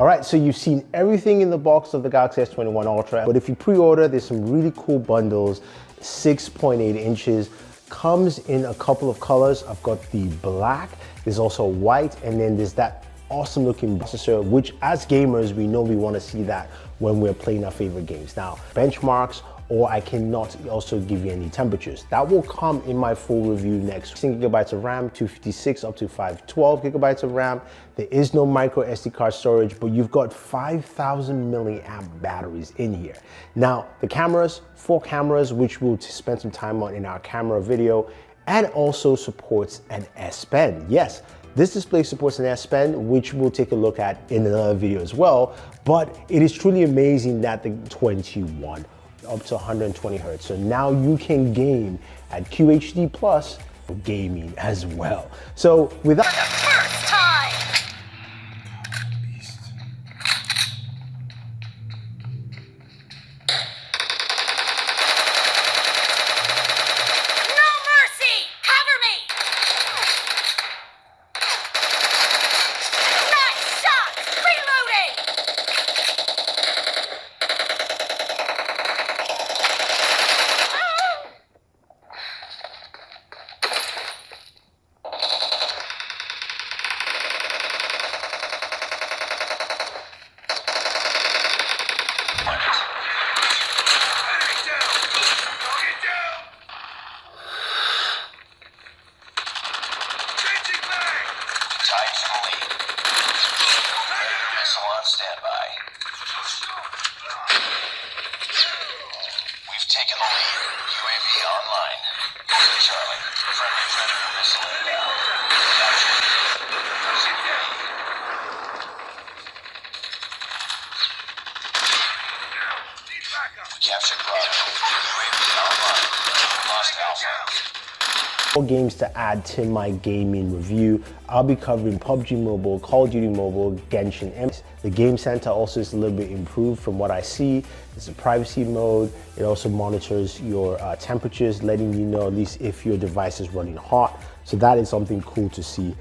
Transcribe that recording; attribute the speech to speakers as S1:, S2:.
S1: All right, so you've seen everything in the box of the Galaxy S21 Ultra, but if you pre-order, there's some really cool bundles, 6.8 inches, comes in a couple of colors. I've got the black, there's also white, and then there's that awesome looking processor, which as gamers, we know we want to see that when we're playing our favorite games. Now, benchmarks, or I cannot also give you any temperatures. That will come in my full review next. 16 gigabytes of RAM, 256 up to 512 gigabytes of RAM. There is no micro SD card storage, but you've got 5,000 milliamp batteries in here. Now, the cameras, 4 cameras, which we'll spend some time on in our camera video, and also supports an S Pen. Yes, this display supports an S Pen, which we'll take a look at in another video as well, but it is truly amazing that the 21 up to 120 hertz. So now you can game at QHD plus for gaming as well. So without
S2: For the first time. No mercy! Cover me! Nice shot! Reloading!
S3: Tides in the lead. Predator missile on standby. We've taken the lead. UAV online. Charlie, friendly Predator missile inbound. Gotcha. Losing B. We captured Bravo. UAV online. Lost Alpha.
S1: more games to add to my gaming review. I'll be covering PUBG Mobile, Call of Duty Mobile, Genshin Impact. The Game Center also is a little bit improved from what I see. It's a privacy mode. It also monitors your temperatures, letting you know at least if your device is running hot. So that is something cool to see.